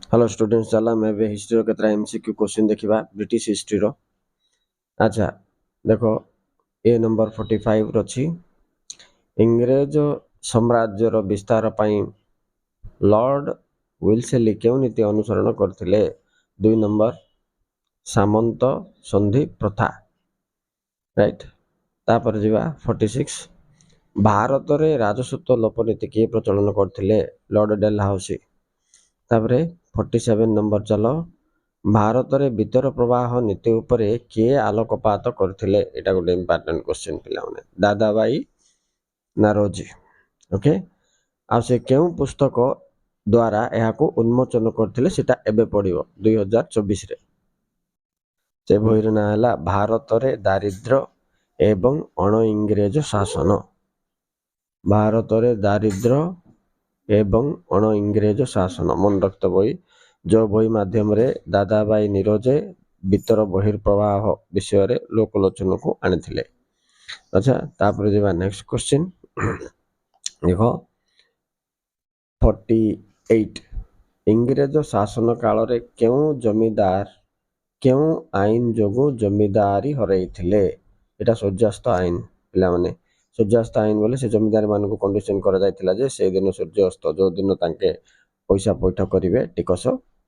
Hello students चला मैं भी हिस्ट्री केतरा एमसीक्यू क्वेश्चन देखिबा ब्रिटिश हिस्ट्री रो। अच्छा देखो ए नंबर 45 रछि इंग्रेज साम्राज्य रो विस्तार पई लॉर्ड विल्सेली केउ नीति अनुसरण करथिले। 2 नंबर सामंत संधि प्रथा राइट। तापर जीवा 46 भारत रे राजस्व लोपनीति के प्रचलन करथिले लॉर्ड डेलहाउसी। तापरे 47 नंबर चलो भारत रे वितर प्रवाह नीति उपरे किए आलोकपात करथिले। एटा गोटे इंपोर्टेंट क्वेश्चन पिला माने दादाबाई नारोजी। ओके आ से केउ पुस्तक द्वारा एहा को उन्मोचन करथिले सेटा एबे पढिबो 2024 रे। से बहिर ना हला भारत रे दारिद्र्य एवं अण इंग्रेज शासन। भारत रे दारिद्र्य एवं अण इंग्रेज शासन मन रखत बही जो बही माध्यम रे दादाबाई निरोजे वितर बहिर्प्रवाह विषय रे लोकलोचन को आनिथिले। अच्छा तापर जेबा नेक्स्ट क्वेश्चन देखो 48 इंग्रेज शासन काल रे केउ जमीदार केउ आईन जोगु जमीदारी हरैथिले। एटा सूर्यास्त आईन पिला माने सूर्यास्त आईन बोले से जमीदार मान को कंडीशन करा जायतिला जे से दिन सूर्यास्त जो दिन तांके पैसा पैठ करिवे टिकस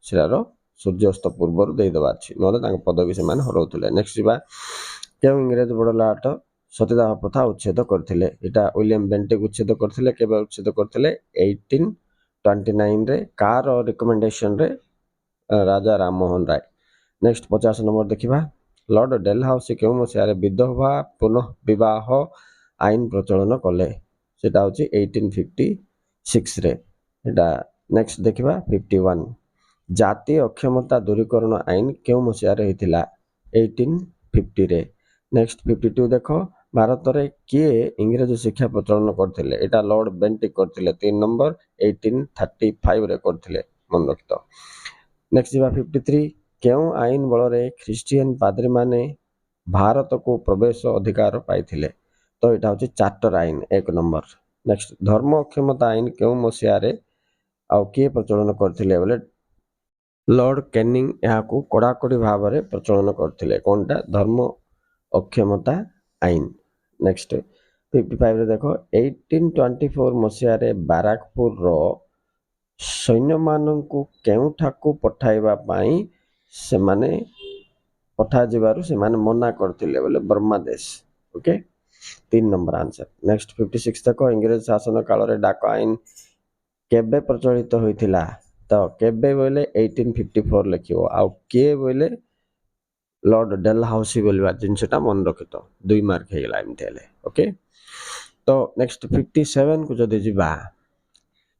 सेरार सूर्यास्त पूर्व दे दबा अछि नले तांके पदवी से मान हरौथिले। नेक्स्ट जीवा केउ इंग्रेज बडलाट सतीदाह प्रथा उच्छेद करथिले। एटा विलियम बेंटिक उच्छेद करथिले। केबे उच्छेद करथिले 1829 रे कार रिकमेंडेशन रे राजा राममोहन राय। नेक्स्ट 50 नंबर देखिबा लॉर्ड डेलहाउसी केउ मसियारे विधवा पुनः विवाह आईन प्रचलन कले सेटा होची 1856 रे। एटा नेक्स्ट देखिबा 51 जातीय अक्षमता दूरीकरण आईन केउ मसियारे हेतिला 1850 रे। नेक्स्ट 52 देखो भारत रे किए इंग्रेज शिक्षा प्रचलन करथिले। एटा लॉर्ड बेंटिक करथिले 3 नंबर 1835 रे करथिले मन रखतो। नेक्स्ट जीवा 53 केउ आईन बल रे ख्रिस्टियन पादरी माने भारत को प्रवेश अधिकार पाइथिले तो एटा होची चार्टर आईन 1 नंबर। नेक्स्ट धर्म अक्षमता आईन केउ मसिया रे आ के प्रचलन करथिले बोले लॉर्ड कैनिंग या को कड़ाकड़ी भाव रे प्रचलन करथिले कोनटा धर्म अक्षमता आईन। नेक्स्ट 55 रे देखो 1824 मसिया रे बाराकपुर रो सैन्य मानन को केउ ठाकू पठाइबा पाई से माने पठा जिबारु से माने मना करथिले बोले बर्मा देश। Okay 3 number answer. नेक्स्ट 56 तक इंग्रेज शासन काल रे डाक आईन केबे प्रचलित होइथिला तो केबे बोले 1854 लिखियो आ के बोले लॉर्ड डेलहाउसी बोलबा जिनसटा मन रखितो 2 मार्क हे गेला एमतेले। ओके तो नेक्स्ट 57 को जदि जिबा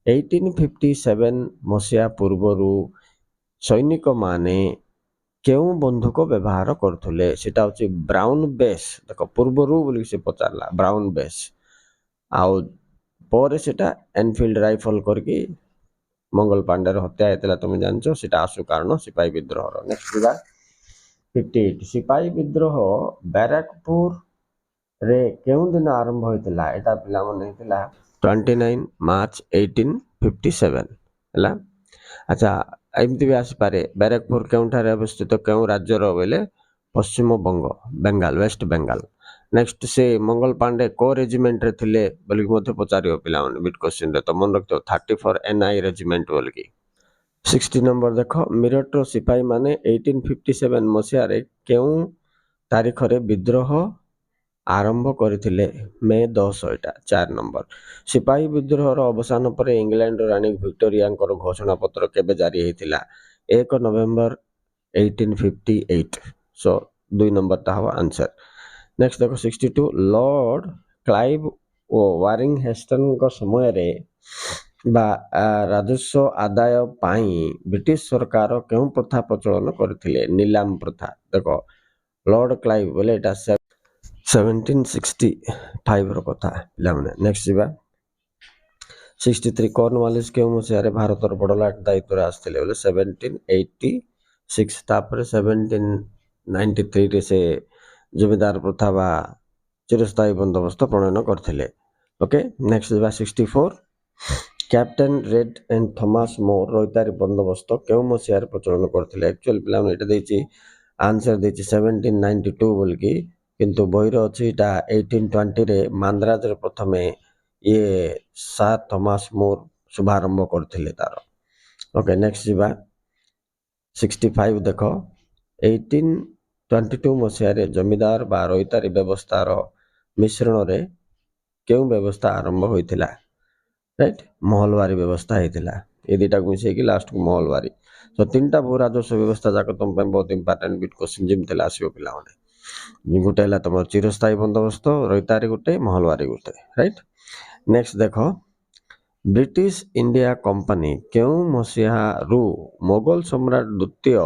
1857 मसिया पूर्वरु सैनिक माने केउ बंधुक व्यवहार करथुले सेटा होची ब्राउन बेस देखो पूर्वरु बोली से पचारला ब्राउन बेस आउ पर सेटा एनफील्ड राइफल करके मंगल पांडे रो हत्या हेतला तुम जानछो सेटा आसु कारण सिपाही विद्रोह रो। नेक्स्ट जीवा 58 सिपाही विद्रोह बैरकपुर रे केउ दिन आरंभ होइतला। एटा पिला मन हेतला 29 मार्च 1857 हला। अच्छा एमती भी आसी पारे बैरकपुर केउठारे अवस्थित केउ राज्य रो बोले पश्चिम बंग बेंगाल वेस्ट बेंगाल। नेक्स्ट से मंगल पांडे को रेजिमेंट रे थिले बोली मते पचारियो पिला मन बिट क्वेश्चन रे तो मन रखतो 34 एनआई रेजिमेंट बोल की। 60 नंबर देखो मिरट रो सिपाही माने 1857 मसिया रे केउ तारीख रे विद्रोह आरंभ करथिले मे 10 एटा 4 नंबर। सिपाही विद्रोह रो अवसान पर इंग्लैंड रानी विक्टोरिया को घोषणा पत्र केबे जारी हेतिला 1 नवंबर 1858 सो 2 नंबर ता हवा आंसर। नेक्स्ट देखो 62 लॉर्ड क्लाइव ओ वारिंग हेस्टन को समय रे बा राजस्व आदाय पाई ब्रिटिश सरकार केउ प्रथा प्रचलन करथिले नीलाम प्रथा। देखो लॉर्ड क्लाइव बोले एटा 1765 रो कथा पिला माने। नेक्स्ट जीवा 63 कॉर्नवालिस केउ मसिया रे भारत रो बडलाट दायित्व रे आस्थिले बोले 1786 तापर 1793 रे से जमीदार प्रथा बा चिरस्थायी बंदोबस्त प्रणयन करथिले। ओके नेक्स्ट जीवा 64 କ୍ୟାପ୍ଟେନ୍ ରେଡ୍ ଆଣ୍ଡ ଥମାସ୍ ମୋର୍ ରଇତାରୀ ବନ୍ଦୋବସ୍ତ କେଉଁ ମସିହାରେ ପ୍ରଚଳନ କରିଥିଲେ? ଆକ୍ଚୁଆଲି ପିଲାମାନେ ଏଇଟା ଦେଇଛି ଆନ୍ସର ଦେଇଛି 1792 ବୋଲିକି, କିନ୍ତୁ ବହିର ଅଛି ଏଇଟା 1820ରେ ମାନ୍ଦ୍ରାଜରେ ପ୍ରଥମେ ଇଏ ସାର୍ ଥମାସ୍ ମୋର୍ ଶୁଭାରମ୍ଭ କରିଥିଲେ ତାର। ଓକେ, ନେକ୍ସଟ ଯିବା 65 ଦେଖ 1822 ମସିହାରେ ଜମିଦାର ବା ରଇତାରୀ ବ୍ୟବସ୍ଥାର ମିଶ୍ରଣରେ କେଉଁ ବ୍ୟବସ୍ଥା ଆରମ୍ଭ ହୋଇଥିଲା? ରାଇଟ୍, ମହଲବାରୀ ବ୍ୟବସ୍ଥା ହେଇଥିଲା। ଏ ଦୁଇଟାକୁ ମିଶେଇକି ଲାଷ୍ଟକୁ ମହଲବାରୀ। ତ ତିନିଟା ଭୂ ରାଜସ୍ୱ ବ୍ୟବସ୍ଥା ଯାକ ତୁମ ପାଇଁ ବହୁତ ଇମ୍ପୋର୍ଟାଣ୍ଟ ବିଟ୍ କ୍ୱେଶ୍ଚିନ୍ ଯେମିତି ହେଲେ ଆସିବ ପିଲାମାନେ। ଗୋଟେ ହେଲା ତୁମର ଚିରସ୍ଥାୟୀ ବନ୍ଦୋବସ୍ତ, ରଇତାରୀ ଗୋଟେ, ମହଲବାରୀ ଗୋଟେ। ରାଇଟ୍, ନେକ୍ସଟ ଦେଖ ବ୍ରିଟିଶ ଇଣ୍ଡିଆ କମ୍ପାନୀ କେଉଁ ମସିହାରୁ ମୋଗଲ ସମ୍ରାଟ ଦ୍ୱିତୀୟ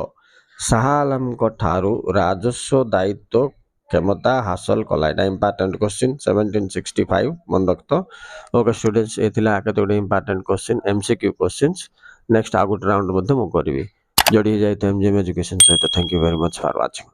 ଶାହ ଆଲମଙ୍କ ଠାରୁ ରାଜସ୍ୱ ଦାୟିତ୍ୱ କ୍ଷମତା ହାସଲ କଲା? ଏଇଟା ଇମ୍ପୋର୍ଟାଣ୍ଟ କ୍ୱେଶ୍ଚିନ୍ 1765 ମନେ ରଖତ। ଓକେ ଷ୍ଟୁଡେଣ୍ଟସ୍, ଏ ଥିଲା କେତେ ଗୋଟେ important question MCQ questions. Next ଆଉ ଗୋଟେ ରାଉଣ୍ଡ ମଧ୍ୟ ମୁଁ କରିବି। ଯୋଡ଼ି ହେଇଯାଇଥାଏ MGM ଏଜୁକେସନ୍ ସହିତ। Thank you very much for watching.